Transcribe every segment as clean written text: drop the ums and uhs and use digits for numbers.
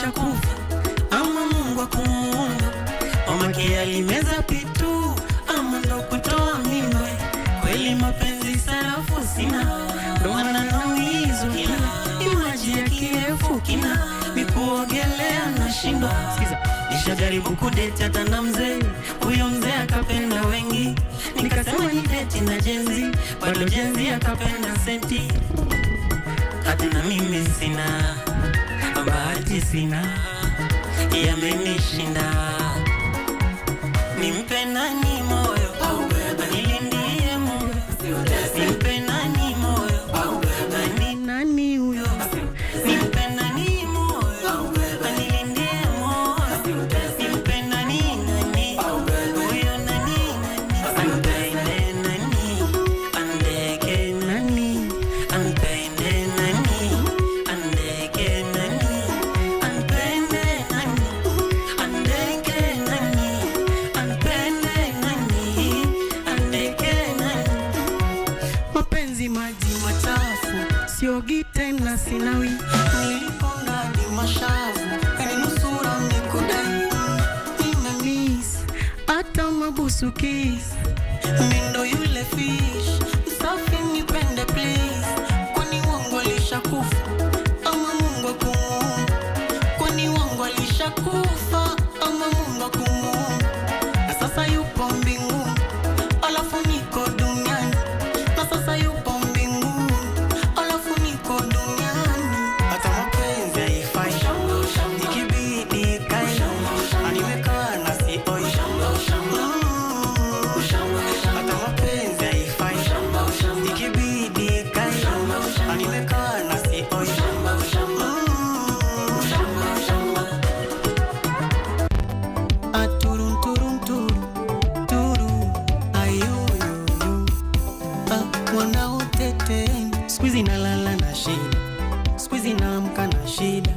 alishakufa ama Mungu akumuumba, mamake alimeza pitu ama ndo kutoa mimba. Kweli mapenzi sarafu sina, ndo maana naulizo kila imaji ya kirefu kina mikuogelea na shindo. Sikiza, nishajaribu kudeti hata na mzee, huyo mzee akapenda wengi, nikasema ni deti na jenzi, bado jenzi akapenda senti. Hata na mimi sina bahati, sina yamenishinda. Nimpe nani moyo anilindie moyo, nimpe nani moyo nani huyo, nimpe nani moyo anilindie moyo, nimpe nani huyo nani anipende nani andeke nani anipende nani andeke nani anipende nani andeke nani anipende nani andeke nani. Mapenzi maji machafu, siogi tena sinawi, niliponga ni mashavu, yani nusura mikudai. Nimemiss hata mabusu kiss, mindo yule fish msafi nipende please. Kwani wangu alishakufa ama Mungu akumuumba, kwani wangu alishakufa ama Mungu akumuumba. Na sasa yupo mbinguni alafu niko duniani, na sasa yupo mbinguni alafu niko duniani. Hata mapenzi haifai, ikibidi kai animeka na sioi. Hata mapenzi haifai, ikibidi kai animeka na sioi. Aturun turun turun turu ayoyoyo, mwana uteteni. Squeezy nalala na shida, squeezy naamka na shida,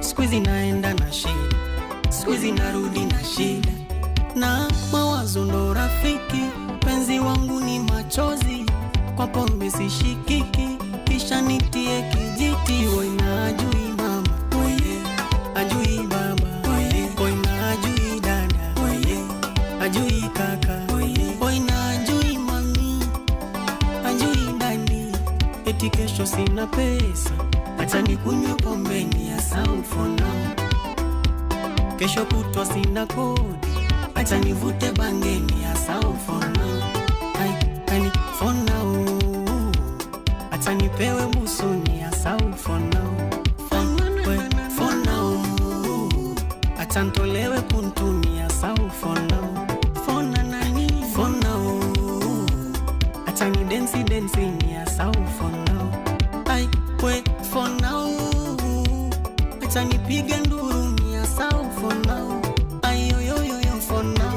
squeezy naenda na shida, squeezy narudi na shida. Na mawazo ndo rafiki, penzi wangu ni machozi, kwa pombe sishikiki, kisha nitie kijiti. Woi na ajui mama, oye ajui baba, oye woi na ajui dada, oye ajui kaka, oye na ajui mami, ajui dani. Eti kesho sina pesa, acha nikunywe pombe ni ya saufona. Kesho kutwa sina kodi, acha nivute bange ni ya saufona. Ai fona acha nipewe busu ni ya saufona. Fona acha ntolewe kuntu ni ya saufona. Fona nani fona acha ni densi densi ni ya saufona. Ai we fona acha nipige nduru ni ya saufona. Ayoyoyo fona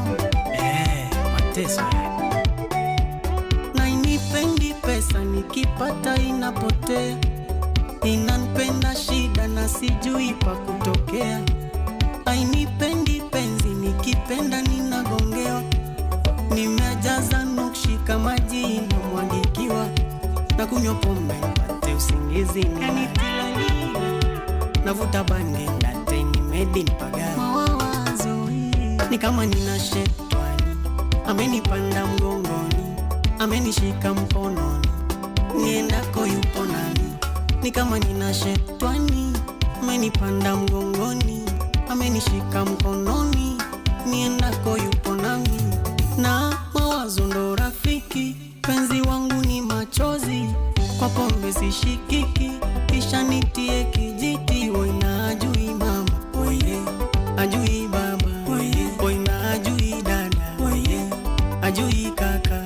mateso na inipendi pesa, nikipata inapotea, inanipenda shida na sijui pa kutokea. Ainipendi penzi, nikipenda ninagongewa, nimejaza nukshi kama jina mwagikiwa. Na kunywa pombe nipate usingizi nanitilali, navuta bange ndate nimedi nipagani. Mawazo ni kama nina shetani, amenipanda mgongoni, amenishika mkononi, niendako yupo nami. Ni kama nina shetani, amenipanda mgongoni, amenishika mkononi, niendako yupo nami. Na mawazo ndo rafiki, penzi wangu ni machozi, kwa pombe sishikiki, kisha nitie kijiti. Woi na ajui mama, oye ajui baba, oye na ajui dada, oye ajui kaka,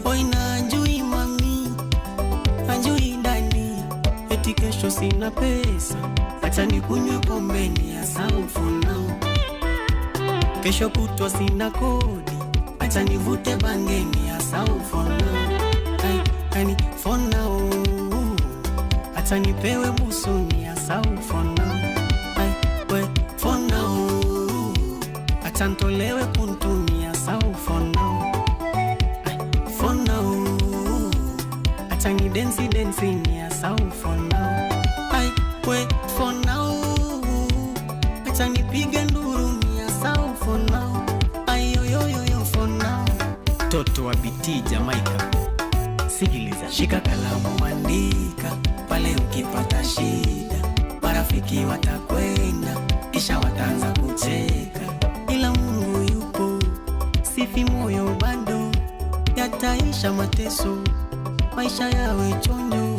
oye na ajui mami, ajui dani. Eti kesho sina pesa, acha nikunywe pombe ni ya saufona. Kesho kutwa sina kodi, acha nivute bange ni ya saufona. Ai fona acha nipewe busu ni ya saufona. Ai we fona acha ntolewe kuntu ni ya saufona. Ai fona acha ni densi densi ni ya saufona. Ai we fona acha nipige nduru mia sau for now. Ayoyoyoyo for now. Toto wa BT Jamaica, sikiliza, shika kalamu andika, pale ukipata shida marafiki watakwenda kisha wataanza kucheka, ila Mungu yupo, sifi moyo bado, yataisha mateso, maisha yawe chonjo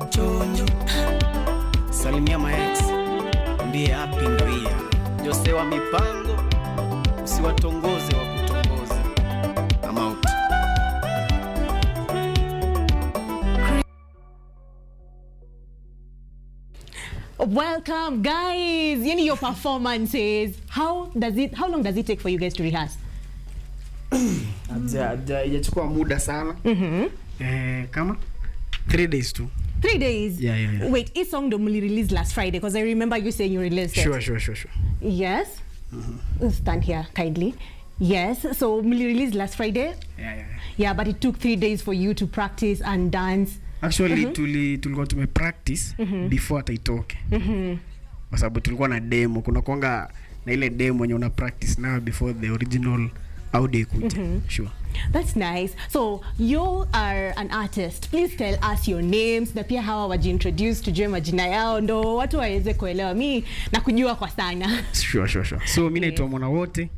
chonjo. Salimia maex, mbie happy ndo iya Jose wa mipango, usiwatongoze wa kutongoza. I'm out. Welcome guys. Yani your performances, how long does it take for you guys to rehearse? Hajachukua muda sana. Kama 3 days too. 3 days? Yeah. Wait, this song don't release last Friday because I remember you saying you released it. Sure. Yes. Stand here kindly. Yes, so released last Friday? Yeah, but it took 3 days for you to practice and dance. Actually tulikuwa tumepractice before hata itoke. Kwa sababu tulikuwa na demo, kuna kuanga na ile demo yenye una practice now before the original audio ikuje. Sure. That's nice. So you are an artist. Please tell us your names na pia hawa wajiintroduce tujue majina yao ndo watu waweze kuelewa mi na kujua kwa sana. Sure. So mimi naitwa Mwana Wote,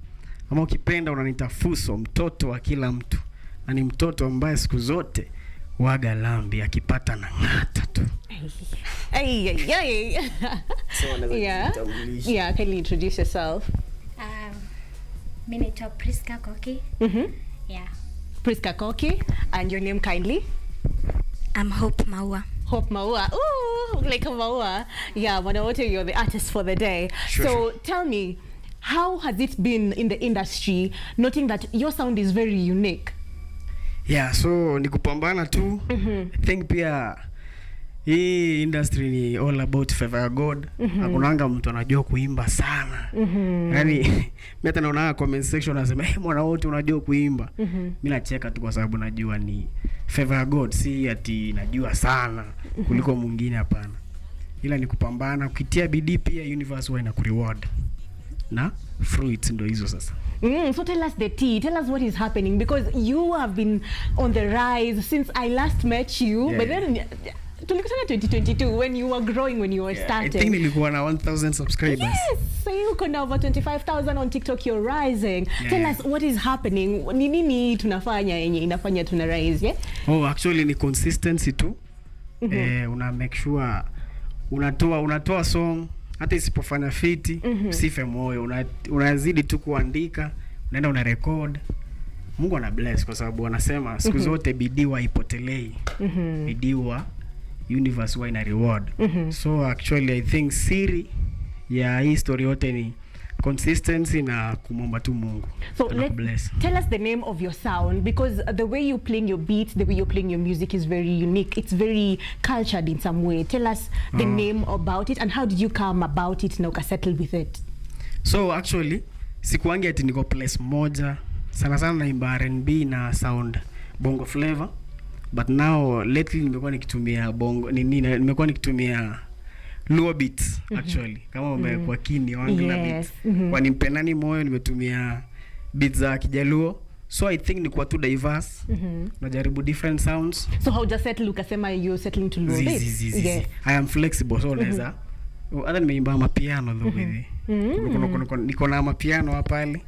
ama ukipenda unaniita Fuso, mtoto wa kila mtu. Na ni mtoto ambaye siku zote waga lambi akipata na ngata tu. Ay. So yeah, can you introduce yourself? Mimi naitwa Priska Koki. Yeah. Priska Koki, and your name kindly? I'm Hope Maua. Hope Maua. Ooh, like a Maua. Yeah, Mwana Wote, you're the artist for the day. Sure. Tell me, how has it been in the industry, noting that your sound is very unique? Yeah, so ni kupambana tu. I think pia hii industry ni all about favor ya God. Hakunanga mtu anajua kuimba sana. Yani mimi hata naona comment section nasema Mwana Wote unajua kuimba. Mimi nacheka tu kwa sababu najua ni favor ya God, si ati najua sana kuliko mwingine, hapana. Ila ni kupambana, ukitia bidii pia universe huwa inakureward. Na fruits ndo hizo sasa. So tell us the tea. Tell us what is happening, because you have been on the rise since I last met you. Yeah, but then tulikutana 2022 when you were growing, when you were starting. I think nilikuwa na 1,000 subscribers. Yes, so you can over 25,000 on TikTok. You're rising. Tell us what is happening. Ni nini tunafanya yenye inafanya tuna rise, yeah? Oh, actually ni consistency tu. Una make sure unatoa song hata isipofanya fiti, usife moyo, unazidi tu kuandika, unaenda una record. Mungu ana bless kwa sababu wanasema siku zote bidii haipotelei. Bidii wa universe wa ina reward. So actually I think siri ya hii story yote ni consistency na kumomba tu Mungu. So tell us the name of your sound, because the way you playing your beats, the way you're playing your music is very unique. It's very cultured in some way. Tell us the name about it and how did you come about it na ukasettle with it? So actually sikuangi ati niko place moja. Sana naimba R&B na sound bongo flavor. But now lately nimekuwa nikitumia bongo nimekuwa nikitumia Luo beats actually. Kama umekuwa kini wangla beats. Kwa nimpenani moyo nimetumia beats za Kijaluo. So I think ni kwa tu diverse. Najaribu different sounds. So how just settle ukasema you settling to Luo beats? Yes. I am flexible, so naweza. Hata nimeimba mapiano though hivi. Niko na mapiano hapa pale.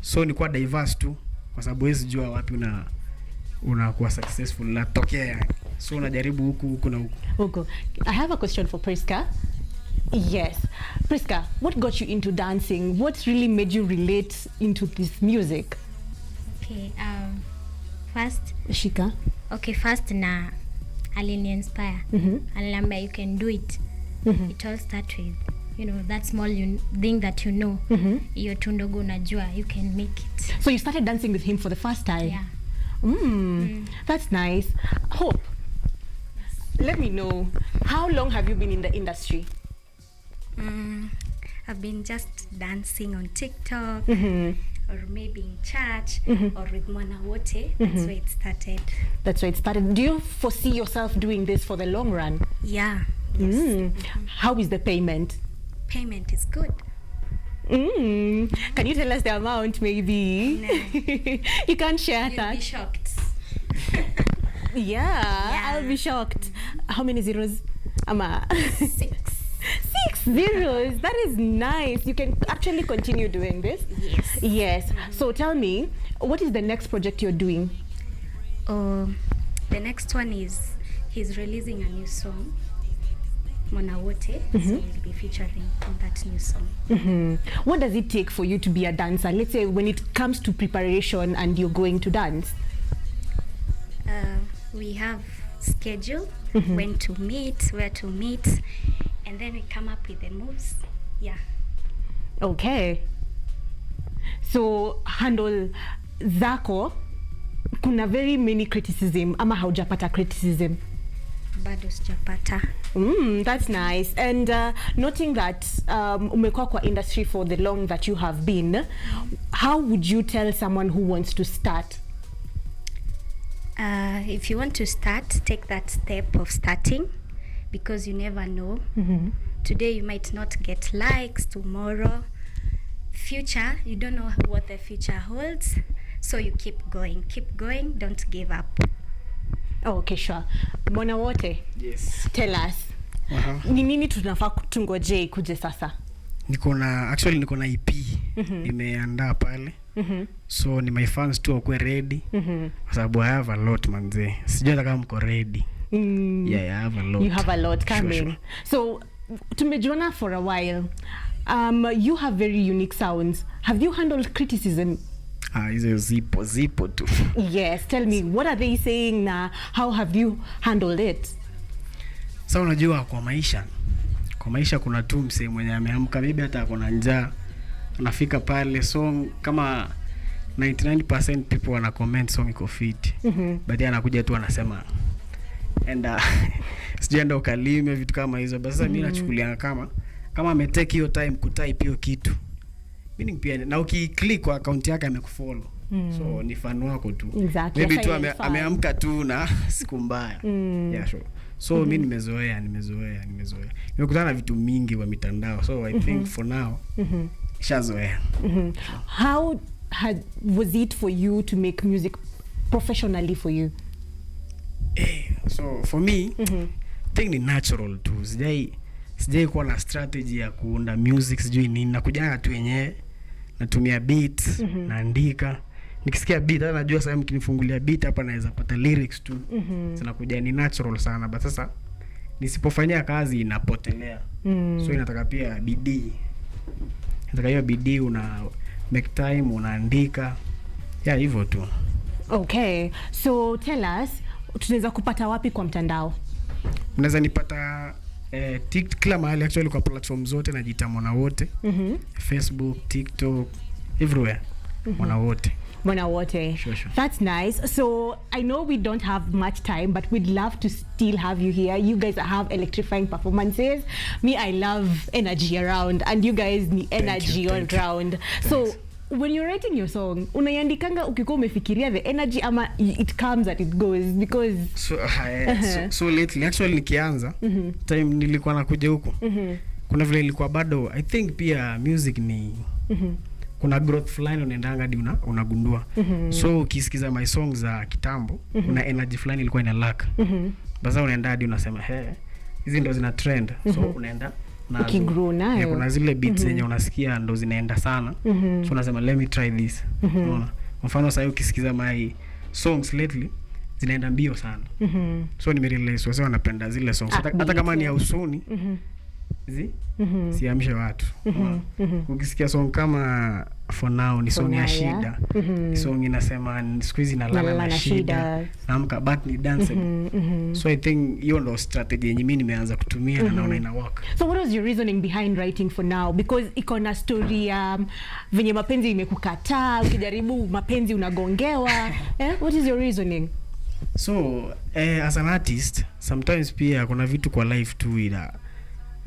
So ni kwa diverse tu kwa sababu huwezi jua wapi unakuwa successful natokea. So unajaribu huku na huku. I have a question for Priska. Yes. Priska, what got you into dancing? What really made you relate into this music? Okay, first Shika. Okay, first na alini inspire. Aliniambia you can do it. It all start with, you know, that small thing that you know. Iyo tu ndogo unajua you can make it. So you started dancing with him for the first time? Yeah. That's nice. Hope, let me know, how long have you been in the industry? I've been just dancing on TikTok or maybe in church or with Mwana Wote. That's where it started. That's where it started. Do you foresee yourself doing this for the long run? Yeah. Yes. How is the payment? Payment is good. Can you tell us the amount maybe? No. You can't share You'll that. be shocked. Yeah, I'll be shocked. How many zeros? Ama 6. 6 zeros. That is nice. You can actually continue doing this. Yes. Yes. So tell me, what is the next project you're doing? The next one is he's releasing a new song, Mwana Wote. So we'll be featuring on that new song. What does it take for you to be a dancer? Let's say when it comes to preparation and you're going to dance. We have schedule, when to meet, where to meet, and then we come up with the moves. Yeah. Okay. So handle zako, kuna very many criticism ama haujapata criticism? Bado sijapata. That's nice. And noting that umekuwa kwa industry for the long that you have been, how would you tell someone who wants to start? If you want to start, take that step of starting, because you never know. Today you might not get likes, tomorrow future you don't know what the future holds, so you keep going, don't give up. Okay, sure. Mwana Wote, Yes. tell us, ni nini tunafaa tungoje ikuje sasa? Niko na EP nimeandaa pale. So ni my fans tu wakue ready. Kwa sababu I have a lot manze. Sijui kama mko ready. Yeah, I have a lot. You have a lot coming. Sure. So tumejuana for a while. You have very unique sounds. Have you handled criticism? Hizo zipo tu. Yes, tell me, what are they saying na how have you handled it? Sasa unajua kwa maisha kuna tu msee mwenye ameamka bibi hata akona njaa anafika pale song kama 99% people wana comment song iko fit. But yeye anakuja tu anasema enda sijaenda ukalime vitu kama hizo. Basi sasa mimi nachukulia kama ametake hiyo time kutype hiyo kitu. Meaning pia na ukiclick kwa account yake amekufollow. So ni fan wako tu. Exactly. Maybe tu ameamka tu na siku mbaya. Yeah, sure. So mimi nimezoea. Nimekutana na vitu mingi wa mitandao. So I think for now shazoea. How was it for you to make music professionally for you? So for me, I think ni natural tu. Sijai kuwa na strategy ya kuunda music sijui nini. Nakujanga tu yenyewe. Natumia beat, naandika. Nikisikia beat hata najua sasa mkinifungulia beat hapa naweza pata lyrics tu. Zinakuja ni natural sana. But sasa nisipofanyia kazi inapotelea. So inataka pia bidii. Inataka hiyo bidii una make time unaandika. Yeah, hivyo tu. Okay. So tell us, tunaweza kupata wapi kwa mtandao? Mnaweza nipata kila mahali actually kwa platform zote najiita Mwana Wote. Facebook, TikTok, everywhere. Mwana Wote. Mwana Wote. Sure. That's nice. So I know we don't have much time, but we'd love to still have you here. You guys have electrifying performances. Me, I love energy around, and you guys need energy all round. So when you're writing your song, unaiandikanga ukikuwa umefikiria the energy ama it comes and it goes? Because so lately actually nikianza time nilikuwa nakuja huko. Kuna vile ilikuwa bado I think pia music ni kuna growth fulani unaendanga hadi unagundua. So ukisikiza my songs za kitambo kuna energy fulani ilikuwa ina lack. Basi unaenda hadi unasema hizi ndo zina trend. So unaenda na ukigrow nayo. Kuna zile beats zenye unasikia ndo zinaenda sana. So unasema let me try this. Unaona? Mfano sasa ukisikiza my songs lately zinaenda mbio sana. So nimerealize wase wanapenda zile songs. Hata kama ni ya usuni. Siamshe watu. Ukisikia song kama For Now ni song ya shida. Song inasema squeeze na lala na shida. Naamka but ni dance. So I think hiyo ndo strategy yenye mimi nimeanza kutumia na naona ina work. So what was your reasoning behind writing For Now? Because iko na story venye mapenzi imekukataa, ukijaribu mapenzi unagongewa. What is your reasoning? So as an artist sometimes pia kuna vitu kwa life tu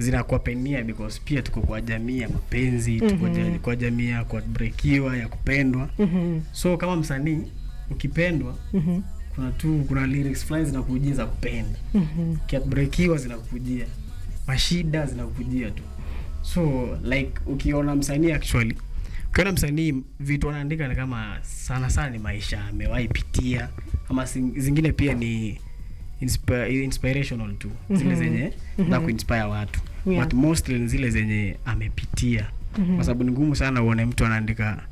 zinakuwa penia because pia tuko kwa jamii ya mapenzi, tuko kwa jamii ya kubreakiwa, ya kupendwa. So kama msanii ukipendwa, kuna lyrics fulani zinakujia za kupenda. Kubreakiwa zinakujia. Mashida zinakujia tu. So like ukiona msanii actually, ukiona msanii vitu anaandika ni kama sana ni maisha amewahi pitia, ama zingine pia ni inspirational tu, zile zenye na kuinspire watu, but mostly zile zenye amepitia, kwa sababu ni ngumu sana uone mtu anaandika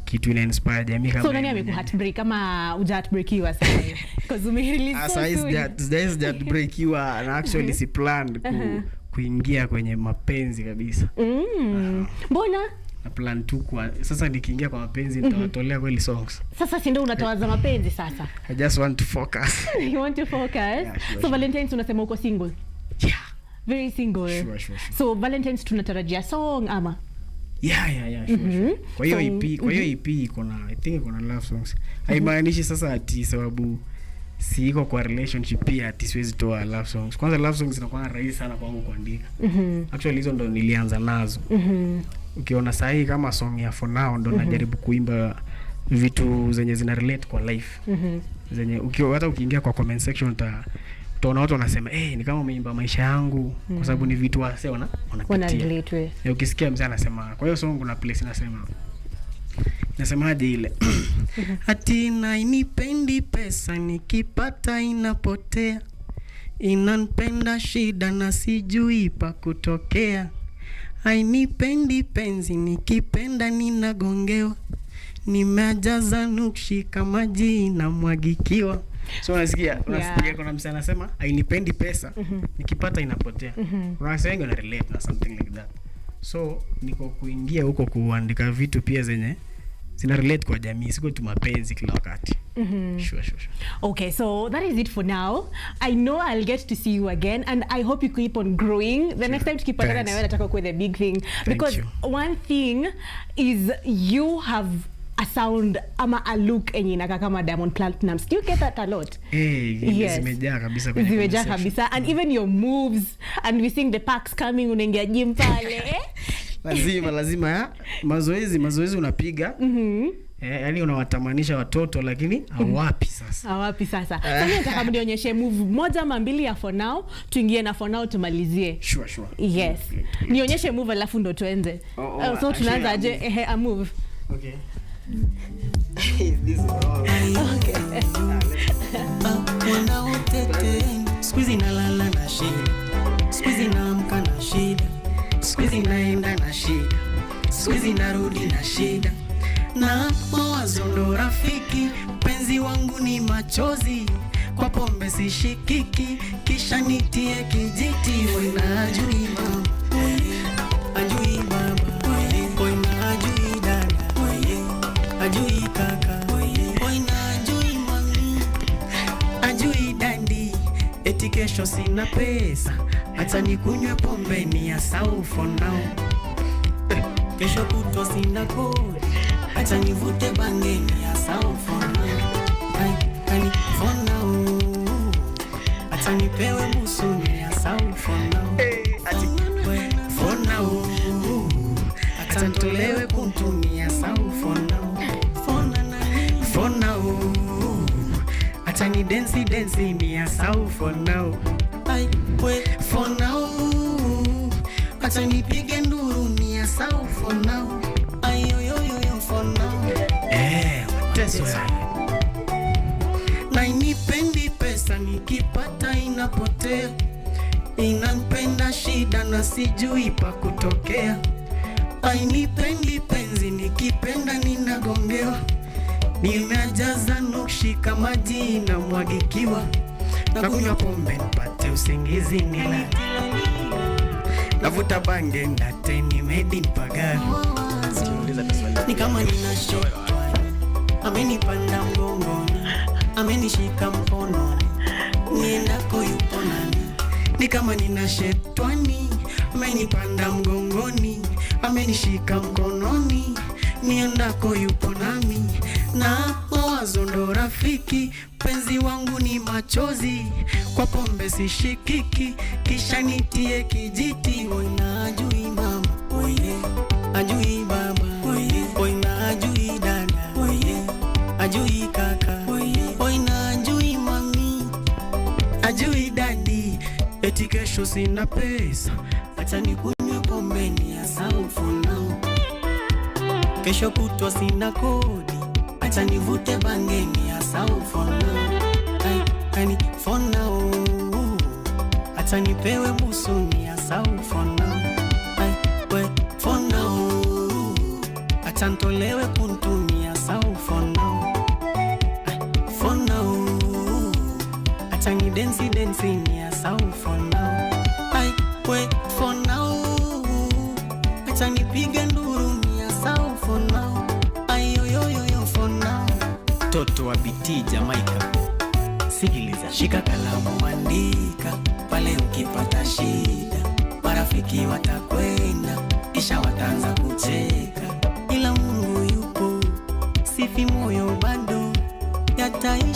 kitu ina inspire jamii kama. So nani ameku heartbreak kama uja heartbreakiwa sasa? Because umerelease so soon. Is that breakiwa and actually si planned kuingia kwenye mapenzi kabisa. Mbona? Na plan tu kwa sasa nikiingia kwa mapenzi nitawatolea kweli songs. Sasa si ndio unatawaza mapenzi sasa? I just want to focus. You want to focus? Yeah, sure. Valentine's unasema uko single? Yeah. Very single. Sure. So Valentine's tunatarajia song ama? Yeah, sure. Kwa hiyo EP iko na, I think iko na love songs. Haimaanishi sasa ati sababu si iko kwa relationship pia ati siwezi toa love songs. Kwanza love songs zinakuwa rahisi sana kwangu kuandika. Actually hizo ndo nilianza nazo. Ukiona sahi kama song ya For Now ndo najaribu kuimba vitu zenye zina relate kwa life. Zenye hata ukiingia kwa comment section utaona watu wanasema ni kama umeimba maisha yangu, kwa sababu ni vitu wase wanapitia. Ukisikia mzee anasema, kwa hiyo song kuna place nasemaje ile ati na inipendi pesa nikipata inapotea, inanipenda shida na sijui pa kutokea, hainipendi penzi nikipenda ninagongewa, nimejaza nukshi kama jina mwagikiwa. So unasikia kuna msanii anasema hainipendi pesa nikipata inapotea. Unasikia wengi wana relate na something like that. So niko kuingia huko kuandika vitu pia zenye zina relate kwa jamii, siko tu mapenzi kila wakati. Sure. Okay, so that is it for now. I know I'll get to see you again and I hope you keep on growing. The next time to keep on na wewe nataka kuwe the big thing, because one thing is you have a sound ama a look enye inaka kama Diamond Platnumz. Do you get that a lot? Yes. Zimejaa kabisa. And even your moves, and we seeing the packs coming, unaingia gym pale. lazima ya mazoezi unapiga. Yaani unawatamanisha watoto lakini hawapi sasa. Sasa nataka mnionyeshe move moja ama mbili ya For Now, tuingie na For Now tumalizie. Sure. Yes. Nionyeshe move alafu ndo tuende. So tunaanza aje a move. Okay. This is all. Okay. Mwana utete, squeezy na lala na shida, squeezy na amka na shida, squeezy naenda na shida, squeezy narudi na shida, na mawazo ndo rafiki, penzi wangu ni machozi, kwa pombe sishikiki, kisha nitie kijiti, wena ajui mama, ajui baba, wena ajui dada, ajui kaka, wena ajui mami, ajui dadi, eti kesho sina pesa, hata nikunywe pombe ni ya sau For Now, kesho kutwa sina kodi, hata nivute bange ni ya sau For Now, kani For Now, hata nipewe busu ni ya sau For Now, For Now, hata nitolewe kuntu ni ya sau For Now, For Now, hata ni dance ni ya sau For Now, For Now, hata nipige nduru ni ya sau For Now, ayoyoyo For Now, Mateso na inipendi pesa nikipata inapotea, inanipenda shida na sijui pa kutokea, hainipendi penzi nikipenda ninagongewa, nimejaza nukshi kama jina mwagikiwa, na kunywa pombe nipate usingizi nilale, navuta bange ndate nimedi mpagani, ni kama nina shetani amenipanda mgongoni, amenishika mkononi, niendako yupo nami, ni kama nina shetani amenipanda mgongoni, amenishika mkononi, niendako yupo nami, na mawazo ndo rafiki, penzi wangu ni machozi, kwa pombe sishikiki, kisha nitie kijiti, wena ajui mama, ajui baba, wena ajui dada, ajui kaka, wena ajui mami, ajui dadi, eti kesho sina pesa, hata nikunywe pombe ni kesho kutwa sina kodi, acha nivute bangeni hasa for now. Kani for now, acha nipewe busuni hasa for now. We for now, acha ntolewe kuntuni hasa for now. For now, acha ni dance ni hasa for now. We for now, acha nipige nduru ni hasa for now. Yo for now. Toto wa BT Jamaica, sikiliza, shika kalamu, andika pale ukipata shida, marafiki watakwenda kisha wataanza kucheka, ila Mungu yupo, sifi moyo bado yataisha.